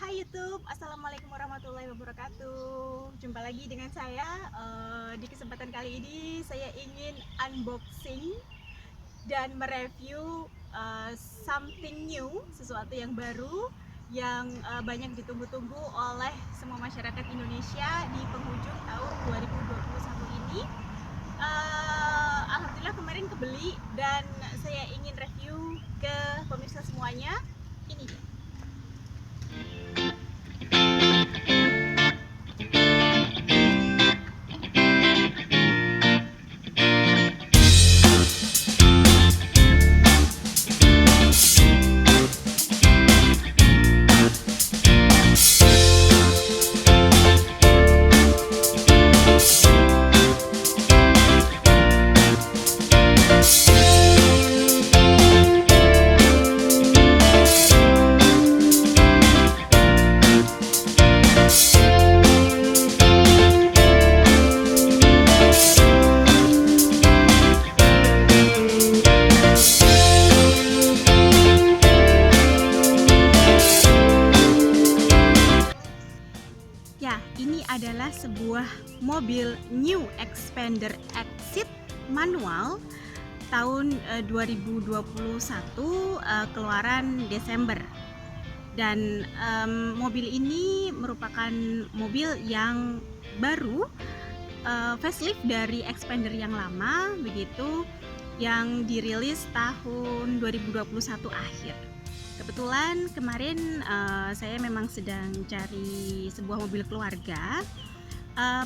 Hai YouTube, Assalamualaikum warahmatullahi wabarakatuh. Jumpa lagi dengan saya. Di kesempatan kali ini saya ingin unboxing dan mereview something new, sesuatu yang baru yang banyak ditunggu-tunggu oleh semua masyarakat Indonesia di penghujung tahun 2021 ini. Alhamdulillah kemarin kebeli dan saya ingin review ke pemirsa semuanya. Ini dia. Ya, ini adalah sebuah mobil New Xpander Exit manual tahun 2021, keluaran Desember. Dan mobil ini merupakan mobil yang baru, facelift dari Xpander yang lama, begitu, yang dirilis tahun 2021 akhir. Kebetulan kemarin saya memang sedang cari sebuah mobil keluarga.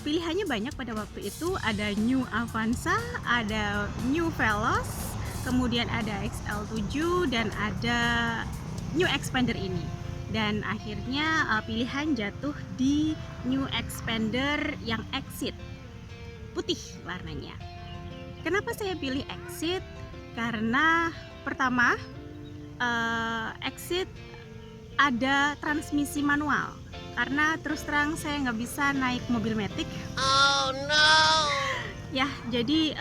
Pilihannya banyak pada waktu itu, ada New Avanza, ada New Veloz, kemudian ada XL7 dan ada New Xpander ini. Dan akhirnya pilihan jatuh di New Xpander yang Exit, putih warnanya. Kenapa saya pilih Exit? Karena pertama, Exit ada transmisi manual, karena terus terang saya nggak bisa naik mobil matic. Oh no. Ya, jadi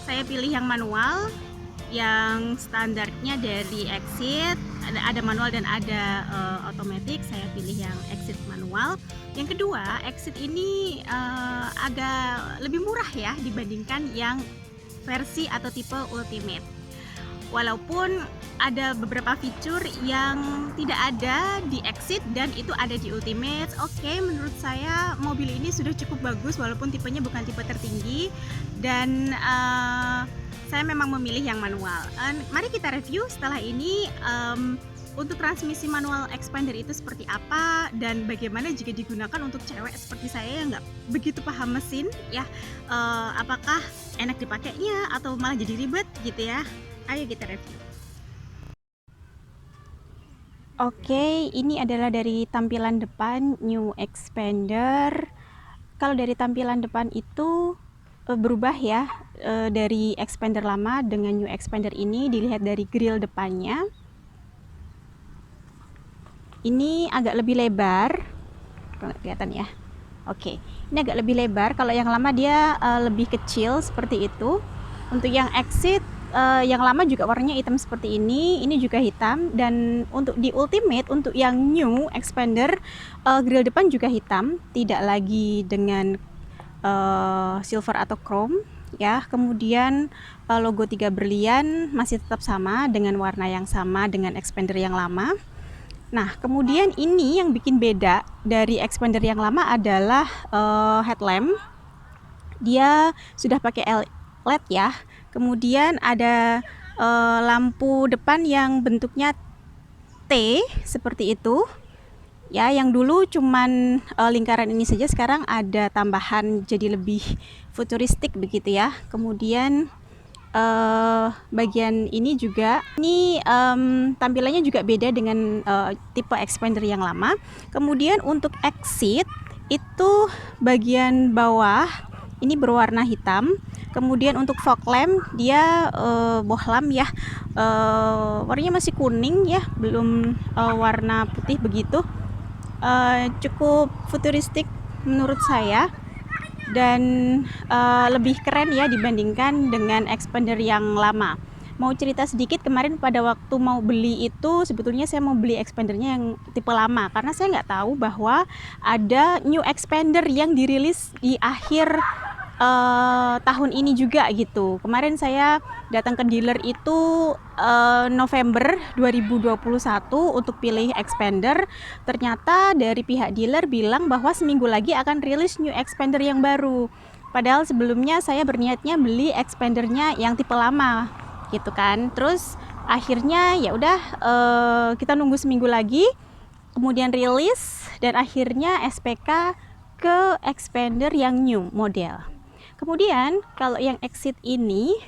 saya pilih yang manual, yang standarnya dari Exit. Ada manual dan ada otomatis. Saya pilih yang Exit manual. Yang kedua, Exit ini agak lebih murah ya dibandingkan yang versi atau tipe Ultimate. Walaupun ada beberapa fitur yang tidak ada di Exit dan itu ada di Ultimate. Oke, menurut saya mobil ini sudah cukup bagus walaupun tipenya bukan tipe tertinggi, dan saya memang memilih yang manual. Mari kita review setelah ini untuk transmisi manual Xpander itu seperti apa dan bagaimana jika digunakan untuk cewek seperti saya yang nggak begitu paham mesin ya. Apakah enak dipakainya atau malah jadi ribet gitu ya. Ayo kita review. Oke, ini adalah dari tampilan depan New Xpander. Kalau dari tampilan depan itu berubah ya, dari Xpander lama dengan New Xpander ini. Dilihat dari grill depannya, ini agak lebih lebar, kalau nggak kelihatan ya. Oke, ini agak lebih lebar. Kalau yang lama dia lebih kecil seperti itu. Untuk yang Exit yang lama juga warnanya hitam seperti ini juga hitam. Dan untuk di Ultimate, untuk yang New Xpander, grill depan juga hitam, tidak lagi dengan silver atau chrome ya. Kemudian logo 3 berlian masih tetap sama dengan warna yang sama dengan Xpander yang lama. Nah, kemudian ini yang bikin beda dari Xpander yang lama adalah headlamp. Dia sudah pakai LED ya. Kemudian ada lampu depan yang bentuknya T seperti itu ya. Yang dulu cuman lingkaran ini saja, sekarang ada tambahan jadi lebih futuristik begitu ya. Kemudian bagian ini juga, ini tampilannya juga beda dengan tipe Xpander yang lama. Kemudian untuk Exit itu bagian bawah ini berwarna hitam. Kemudian untuk fog lamp dia bohlam ya, warnanya masih kuning ya, belum warna putih begitu. Cukup futuristik menurut saya, dan lebih keren ya dibandingkan dengan Xpander yang lama. mau cerita sedikit, kemarin pada waktu mau beli itu sebetulnya saya mau beli expandernya yang tipe lama karena saya nggak tahu bahwa ada new expander yang dirilis di akhir tahun ini juga gitu. Kemarin saya datang ke dealer itu November 2021 untuk pilih expander. Ternyata dari pihak dealer bilang bahwa seminggu lagi akan rilis new expander yang baru. Padahal sebelumnya saya berniatnya beli expandernya yang tipe lama gitu kan. Terus akhirnya ya udah kita nunggu seminggu lagi, kemudian rilis dan akhirnya SPK ke expander yang new model. Kemudian kalau yang exit ini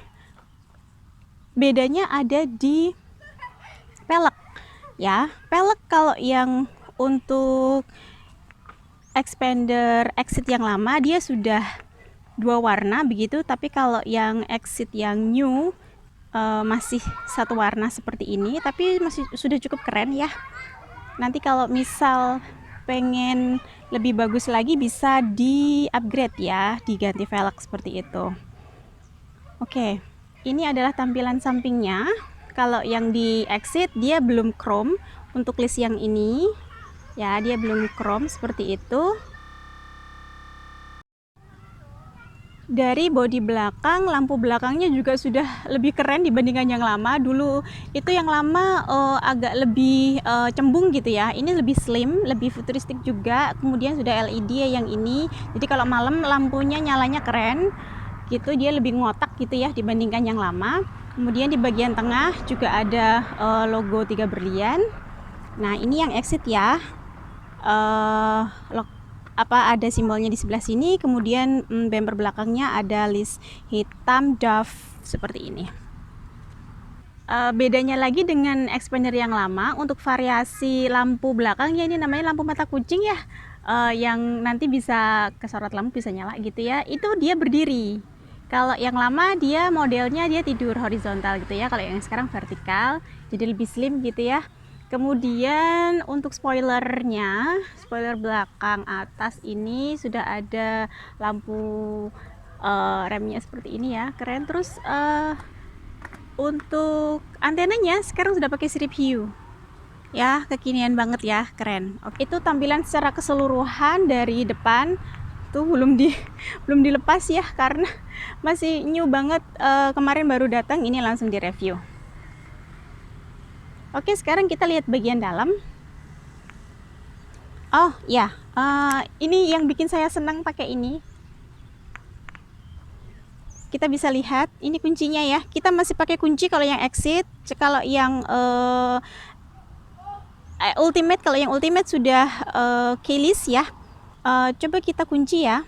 bedanya ada di pelek ya. Pelek kalau yang untuk expander exit yang lama dia sudah 2 warna begitu, tapi kalau yang exit yang new masih 1 warna seperti ini, tapi masih sudah cukup keren ya. Nanti kalau misal pengen lebih bagus lagi bisa di upgrade ya, diganti velg seperti itu. Oke, ini adalah tampilan sampingnya. Kalau yang di exit dia belum chrome untuk list yang ini ya, dia belum chrome seperti itu. Dari bodi belakang, lampu belakangnya juga sudah lebih keren dibandingkan yang lama. Dulu itu yang lama agak lebih cembung gitu ya. Ini lebih slim, lebih futuristik juga. Kemudian sudah LED yang ini. Jadi kalau malam lampunya nyalanya keren gitu, dia lebih ngotak gitu ya dibandingkan yang lama. Kemudian di bagian tengah juga ada logo 3 berlian. Nah, ini yang exit ya. Ada simbolnya di sebelah sini, kemudian bumper belakangnya ada list hitam Dove seperti ini. Bedanya lagi dengan expander yang lama, untuk variasi lampu belakangnya ini namanya lampu mata kucing ya, yang nanti bisa kesorot lampu bisa nyala gitu ya, itu dia berdiri. Kalau yang lama dia modelnya dia tidur horizontal gitu ya, kalau yang sekarang vertikal, jadi lebih slim gitu ya. Kemudian untuk spoilernya, spoiler belakang atas ini sudah ada lampu remnya seperti ini ya, keren. Terus untuk antenanya sekarang sudah pakai sirip hiu ya, kekinian banget ya, keren. Oke, itu tampilan secara keseluruhan dari depan tuh belum dilepas ya karena masih new banget, kemarin baru datang, ini langsung direview. Oke, sekarang kita lihat bagian dalam. Oh ya, ini yang bikin saya senang pakai ini. Kita bisa lihat, ini kuncinya ya. Kita masih pakai kunci kalau yang exit. Kalau yang ultimate, kalau yang ultimate sudah keyless ya. Coba kita kunci ya.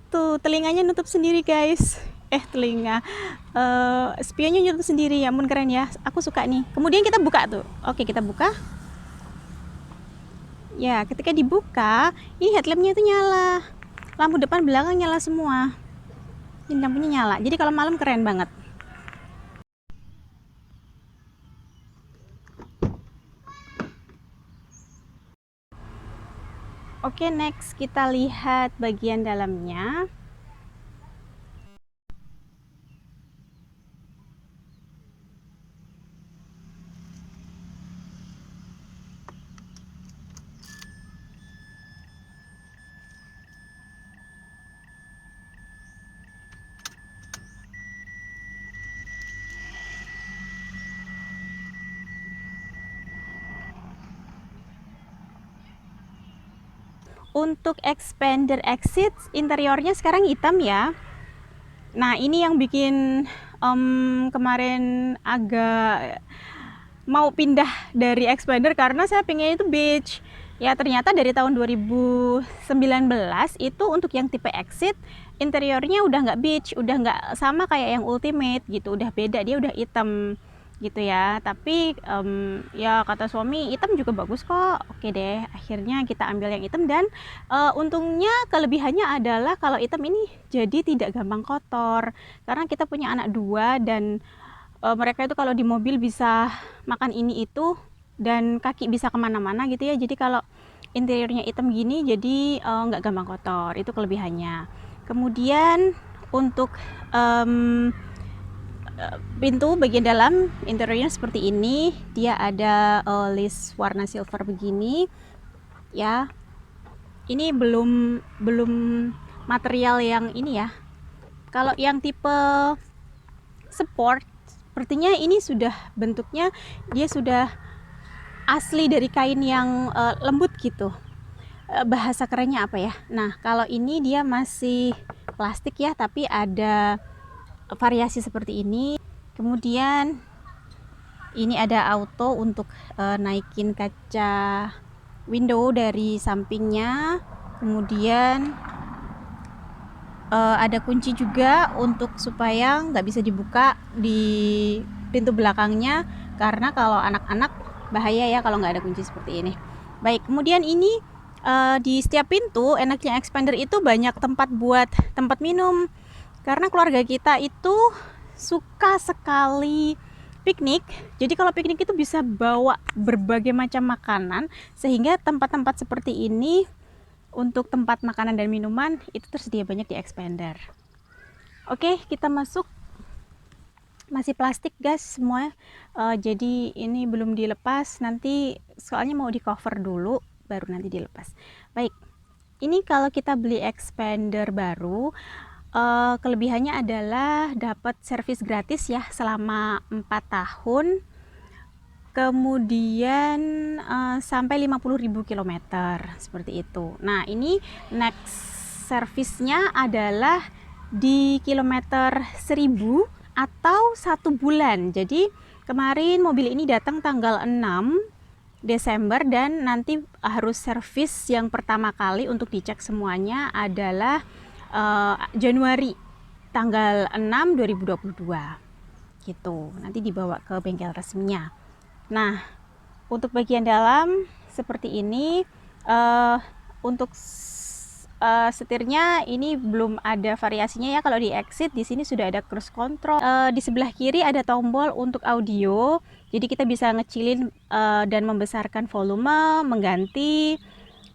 Tuh, telinganya nutup sendiri guys. Telinga spionnya nutup sendiri ya, ampun keren ya, aku suka nih. Kemudian kita buka tuh. Oke, kita buka ya. Ketika dibuka ini headlampnya itu nyala, lampu depan belakang nyala semua, ini lampunya nyala, jadi kalau malam keren banget. Oke, next kita lihat bagian dalamnya. Untuk expander exit interiornya sekarang hitam ya. Nah, ini yang bikin kemarin agak mau pindah dari expander karena saya pengen itu beige ya. Ternyata dari tahun 2019 itu untuk yang tipe exit interiornya udah nggak beige, udah nggak sama kayak yang ultimate gitu, udah beda, dia udah hitam gitu ya. Tapi ya kata suami hitam juga bagus kok. Oke deh, akhirnya kita ambil yang hitam. Dan untungnya kelebihannya adalah kalau hitam ini jadi tidak gampang kotor karena kita punya anak 2 dan mereka itu kalau di mobil bisa makan ini itu dan kaki bisa kemana-mana gitu ya. Jadi kalau interiornya hitam gini jadi nggak gampang kotor, itu kelebihannya. Kemudian untuk pintu bagian dalam interiornya seperti ini. Dia ada list warna silver begini ya. Ini belum material yang ini ya. Kalau yang tipe sport sepertinya ini sudah bentuknya dia sudah asli dari kain yang lembut gitu. Bahasa kerennya apa ya? Nah, kalau ini dia masih plastik ya, tapi ada variasi seperti ini. Kemudian ini ada auto untuk naikin kaca window dari sampingnya. Kemudian ada kunci juga untuk supaya nggak bisa dibuka di pintu belakangnya, karena kalau anak-anak bahaya ya kalau nggak ada kunci seperti ini. Baik, kemudian ini di setiap pintu enaknya expander itu banyak tempat buat tempat minum, karena keluarga kita itu suka sekali piknik. Jadi kalau piknik itu bisa bawa berbagai macam makanan, sehingga tempat-tempat seperti ini untuk tempat makanan dan minuman itu tersedia banyak di expander. Oke, kita masuk. Masih plastik guys semua, jadi ini belum dilepas, nanti soalnya mau di cover dulu baru nanti dilepas. Baik, ini kalau kita beli expander baru, kelebihannya adalah dapat servis gratis ya selama 4 tahun, kemudian sampai 50.000 km seperti itu. Nah, ini next servisnya adalah di kilometer 1000 atau 1 bulan. Jadi kemarin mobil ini datang tanggal 6 Desember dan nanti harus servis yang pertama kali untuk dicek semuanya adalah Januari tanggal 6 2022 gitu. Nanti dibawa ke bengkel resminya. Nah, untuk bagian dalam seperti ini, untuk setirnya ini belum ada variasinya ya. Kalau di exit di sini sudah ada cruise control. Di sebelah kiri ada tombol untuk audio. Jadi kita bisa ngecilin dan membesarkan volume, mengganti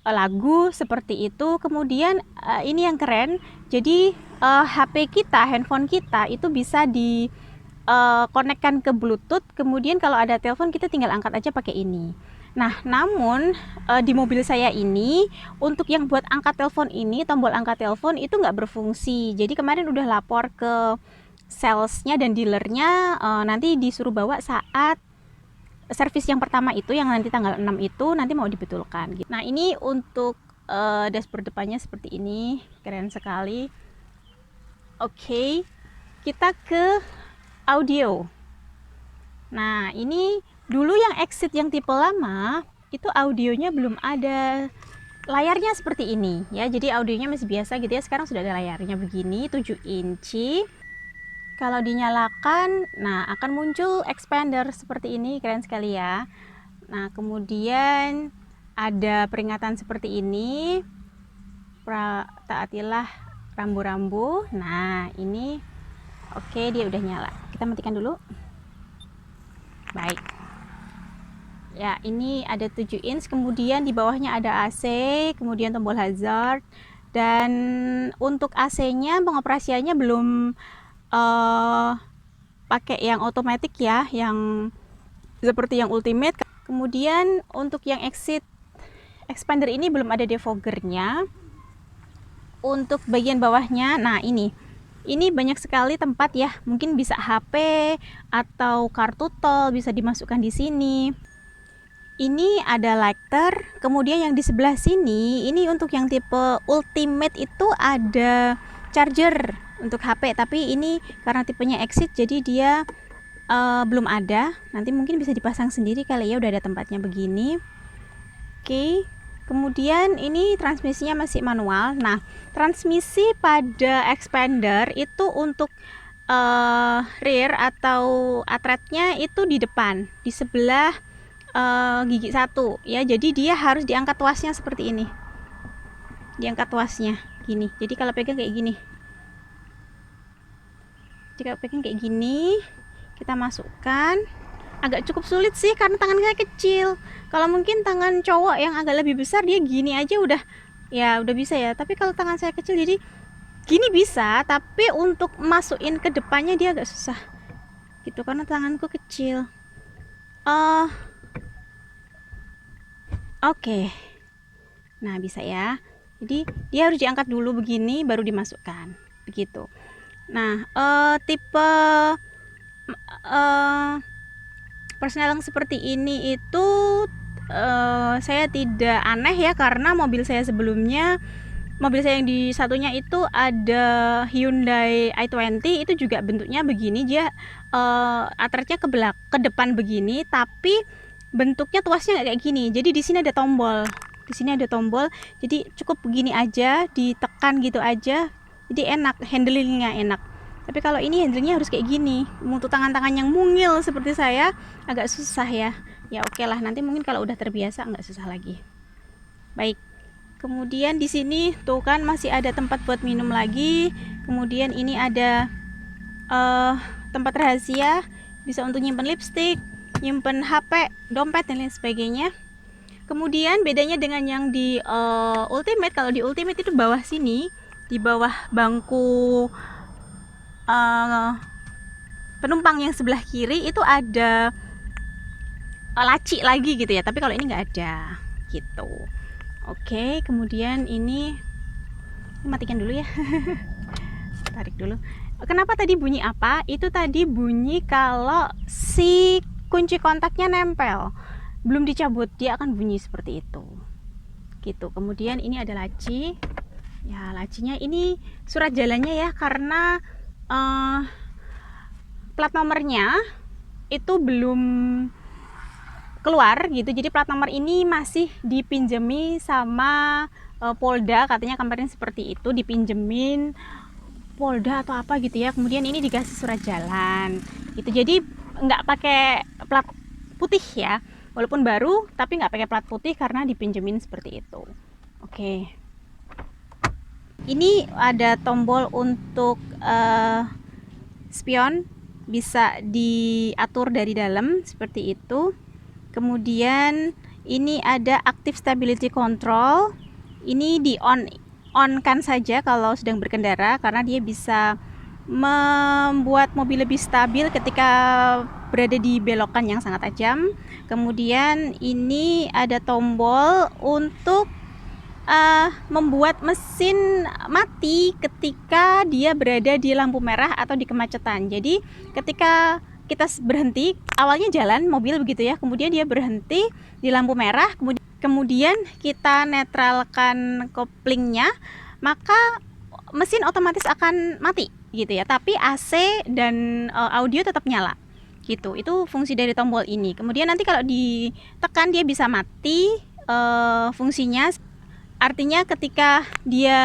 lagu seperti itu. Kemudian ini yang keren. Jadi HP kita, handphone kita itu bisa di konekkan ke Bluetooth. Kemudian kalau ada telepon kita tinggal angkat aja pakai ini. Nah, namun di mobil saya ini untuk yang buat angkat telepon ini, tombol angkat telepon itu nggak berfungsi. Jadi kemarin udah lapor ke salesnya dan dealernya, nanti disuruh bawa saat servis yang pertama itu, yang nanti tanggal 6 itu nanti mau dibetulkan. Nah, ini untuk dashboard depannya seperti ini, keren sekali. Oke, kita ke audio. Nah, ini dulu yang exit yang tipe lama itu audionya belum ada layarnya seperti ini ya, jadi audionya masih biasa gitu ya. Sekarang sudah ada layarnya begini 7 inci. Kalau dinyalakan, nah akan muncul expander seperti ini, keren sekali ya. Nah, kemudian ada peringatan seperti ini, taatilah rambu-rambu. Nah, ini oke, dia udah nyala. Kita matikan dulu. Baik ya, ini ada 7 inch, kemudian di bawahnya ada AC, kemudian tombol hazard. Dan untuk AC nya pengoperasiannya belum pakai yang otomatis ya, yang seperti yang ultimate. Kemudian untuk yang exit expander ini belum ada defoggernya. Untuk bagian bawahnya, nah ini banyak sekali tempat ya, mungkin bisa HP atau kartu tol bisa dimasukkan di sini. Ini ada lighter, kemudian yang di sebelah sini ini untuk yang tipe ultimate itu ada charger untuk HP, tapi ini karena tipenya exit jadi dia belum ada. Nanti mungkin bisa dipasang sendiri kali ya, udah ada tempatnya begini. Oke. Kemudian ini transmisinya masih manual. Nah, transmisi pada expander itu untuk rear atau atretnya itu di depan, di sebelah gigi 1 ya. Jadi dia harus diangkat tuasnya seperti ini. Diangkat tuasnya gini. Jadi kalau pegang kayak gini. Jika pegang kayak gini, kita masukkan. Agak cukup sulit sih karena tangan saya kecil. Kalau mungkin tangan cowok yang agak lebih besar, dia gini aja udah bisa ya. Tapi kalau tangan saya kecil jadi gini bisa, tapi untuk masukin ke depannya dia agak susah. gitu karena tanganku kecil. Oh, oke. Nah, bisa ya. Jadi dia harus diangkat dulu begini baru dimasukkan. Begitu. Nah, tipe persneling seperti ini itu saya tidak aneh ya, karena mobil saya sebelumnya, mobil saya yang di satunya itu ada Hyundai i20, itu juga bentuknya begini, dia atletnya ke depan begini, tapi bentuknya tuasnya nggak kayak gini. Jadi di sini ada tombol, jadi cukup begini aja, ditekan gitu aja, jadi enak, handlingnya enak. Tapi kalau ini handlingnya harus kayak gini, untuk tangan-tangan yang mungil seperti saya agak susah ya. Ya oke lah, nanti mungkin kalau udah terbiasa nggak susah lagi. Baik. Kemudian di sini tuh kan masih ada tempat buat minum lagi. Kemudian ini ada tempat rahasia, bisa untuk nyimpen lipstick, nyimpen HP, dompet dan lain sebagainya. Kemudian bedanya dengan yang di Ultimate, kalau di Ultimate itu bawah sini, di bawah bangku penumpang yang sebelah kiri itu ada laci lagi gitu ya, tapi kalau ini nggak ada gitu. Oke, kemudian ini matikan dulu ya. Tarik dulu. Kenapa tadi bunyi apa? Itu tadi bunyi kalau si kunci kontaknya nempel, belum dicabut, dia akan bunyi seperti itu. Gitu. Kemudian ini ada laci. Ya, lacinya ini surat jalannya ya, karena plat nomornya itu belum keluar gitu, jadi plat nomor ini masih dipinjemi sama Polda, katanya kemarin seperti itu, dipinjemin Polda atau apa gitu ya. Kemudian ini dikasih surat jalan gitu, jadi nggak pakai plat putih ya, walaupun baru tapi nggak pakai plat putih karena dipinjemin seperti itu. Oke, ini ada tombol untuk spion, bisa diatur dari dalam seperti itu. Kemudian ini ada active stability control, ini di on kan saja kalau sedang berkendara, karena dia bisa membuat mobil lebih stabil ketika berada di belokan yang sangat tajam. Kemudian ini ada tombol untuk membuat mesin mati ketika dia berada di lampu merah atau di kemacetan. Jadi ketika kita berhenti, awalnya jalan mobil begitu ya, kemudian dia berhenti di lampu merah, kemudian kita netralkan koplingnya, maka mesin otomatis akan mati gitu ya, tapi AC dan audio tetap nyala gitu. Itu fungsi dari tombol ini. Kemudian nanti kalau ditekan dia bisa mati fungsinya, artinya ketika dia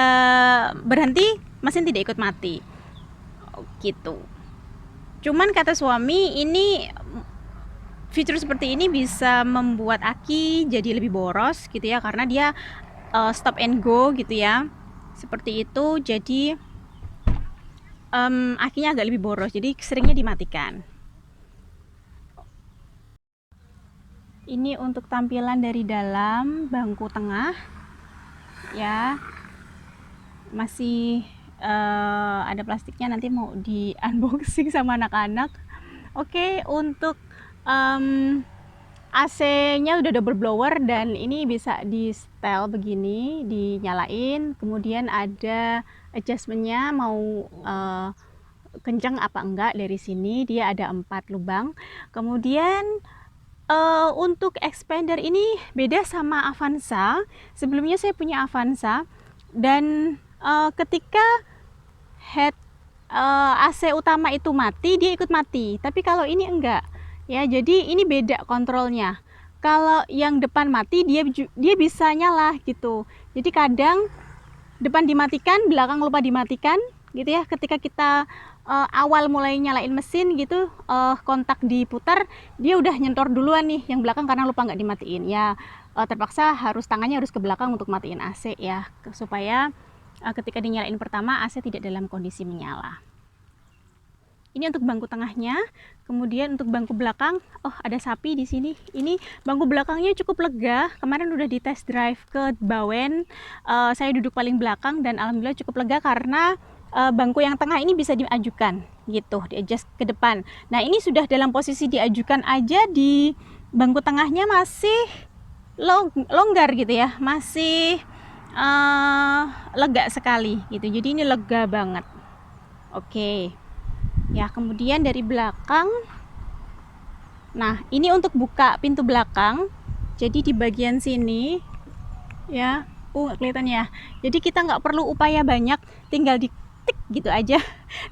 berhenti mesin tidak ikut mati gitu. Cuman kata suami, ini fitur seperti ini bisa membuat aki jadi lebih boros gitu ya, karena dia stop and go gitu ya, seperti itu. Jadi akinya agak lebih boros, jadi seringnya dimatikan. Ini untuk tampilan dari dalam bangku tengah ya, masih ada plastiknya, nanti mau di unboxing sama anak-anak. Oke, untuk AC-nya udah double blower dan ini bisa di setel begini, dinyalain. Kemudian ada adjustmentnya, mau kencang apa enggak dari sini. Dia ada 4 lubang. Kemudian untuk expander ini beda sama Avanza. Sebelumnya saya punya Avanza dan ketika head AC utama itu mati, dia ikut mati. Tapi kalau ini enggak ya, jadi ini beda kontrolnya. Kalau yang depan mati, dia bisa nyala gitu. Jadi kadang depan dimatikan, belakang lupa dimatikan gitu ya. Ketika kita awal mulai nyalain mesin gitu, kontak diputar, dia udah nyentor duluan nih yang belakang karena lupa nggak dimatiin ya. Terpaksa tangannya harus ke belakang untuk matiin AC ya, supaya ketika dinyalain pertama AC tidak dalam kondisi menyala. Ini untuk bangku tengahnya. Kemudian untuk bangku belakang, oh ada sapi di sini. Ini bangku belakangnya cukup lega. Kemarin udah di test drive ke Bawen. Saya duduk paling belakang dan alhamdulillah cukup lega karena bangku yang tengah ini bisa diajukan. gitu, di adjust ke depan. Nah, ini sudah dalam posisi diajukan aja, di bangku tengahnya masih longgar gitu ya, masih lega sekali gitu. Jadi ini lega banget. Oke. Ya, kemudian dari belakang. Nah, ini untuk buka pintu belakang. Jadi di bagian sini ya, nggak kelihatan ya. Jadi kita nggak perlu upaya banyak, tinggal di tik gitu aja,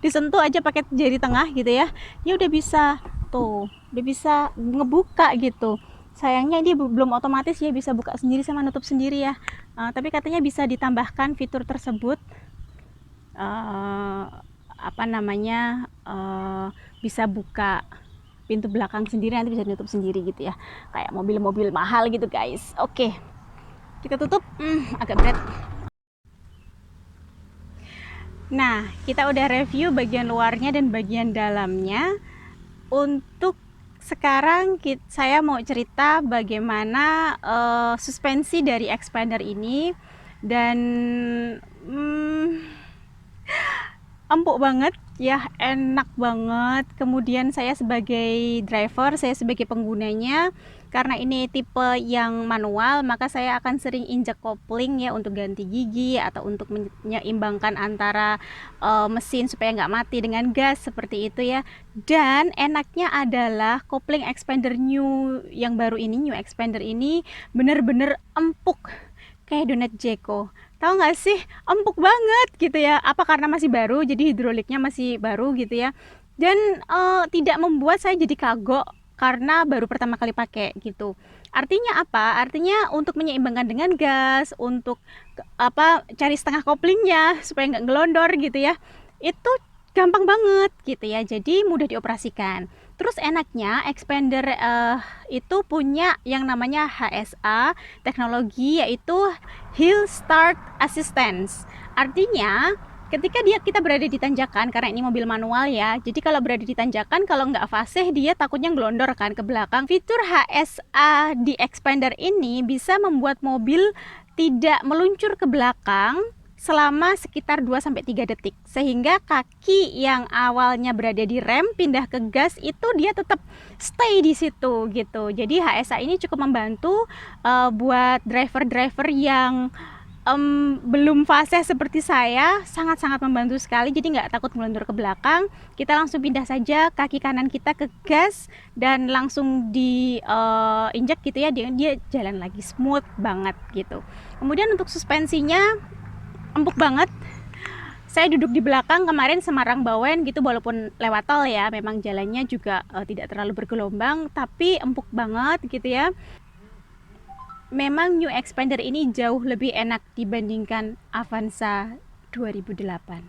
disentuh aja pakai jari tengah gitu ya. Ya udah bisa tuh, udah bisa ngebuka gitu. Sayangnya dia belum otomatis ya, bisa buka sendiri sama nutup sendiri ya. Tapi katanya bisa ditambahkan fitur tersebut. Apa namanya, bisa buka pintu belakang sendiri, nanti bisa ditutup sendiri gitu ya, kayak mobil-mobil mahal gitu guys. Oke, kita tutup. Agak berat. Nah, kita udah review bagian luarnya dan bagian dalamnya. Untuk sekarang saya mau cerita bagaimana suspensi dari expander ini. Dan empuk banget ya, enak banget. Kemudian saya sebagai driver, saya sebagai penggunanya, karena ini tipe yang manual, maka saya akan sering injak kopling ya, untuk ganti gigi atau untuk menyeimbangkan antara mesin supaya nggak mati dengan gas, seperti itu ya. Dan enaknya adalah kopling expander new yang baru ini, new expander ini bener-bener empuk kayak donat Jeko. Tahu nggak sih, empuk banget gitu ya. Apa karena masih baru, jadi hidroliknya masih baru gitu ya. Dan tidak membuat saya jadi kagok karena baru pertama kali pakai gitu. Artinya apa? Artinya untuk menyeimbangkan dengan gas, untuk cari setengah koplingnya supaya nggak ngelondor gitu ya. Itu gampang banget gitu ya. Jadi mudah dioperasikan. Terus enaknya expander itu punya yang namanya HSA teknologi, yaitu Hill Start Assistance. Artinya ketika kita berada di tanjakan, karena ini mobil manual ya, jadi kalau berada di tanjakan, kalau nggak fasih dia takutnya ngelondor kan ke belakang. Fitur HSA di expander ini bisa membuat mobil tidak meluncur ke belakang selama sekitar 2-3 detik, sehingga kaki yang awalnya berada di rem pindah ke gas itu dia tetap stay di situ gitu. Jadi HSA ini cukup membantu buat driver-driver yang belum fasih seperti saya, sangat-sangat membantu sekali. Jadi nggak takut melundur ke belakang, kita langsung pindah saja kaki kanan kita ke gas dan langsung diinjak gitu ya, dia jalan lagi smooth banget gitu. Kemudian untuk suspensinya empuk banget. Saya duduk di belakang kemarin Semarang Bawen gitu, walaupun lewat tol ya, memang jalannya juga tidak terlalu bergelombang, tapi empuk banget gitu ya. Memang New Expander ini jauh lebih enak dibandingkan Avanza 2008.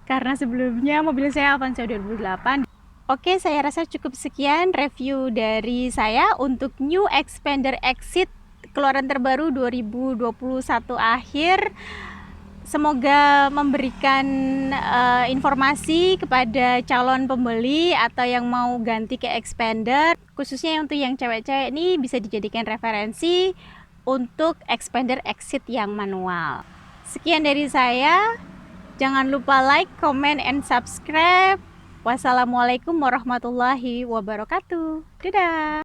Karena sebelumnya mobil saya Avanza 2008. Oke, saya rasa cukup sekian review dari saya untuk New Expander Exit keluaran terbaru 2021 akhir. Semoga memberikan informasi kepada calon pembeli atau yang mau ganti ke expander, khususnya untuk yang cewek-cewek ini bisa dijadikan referensi untuk expander exit yang manual. Sekian dari saya. Jangan lupa like, comment, and subscribe. Wassalamualaikum warahmatullahi wabarakatuh. Dadah.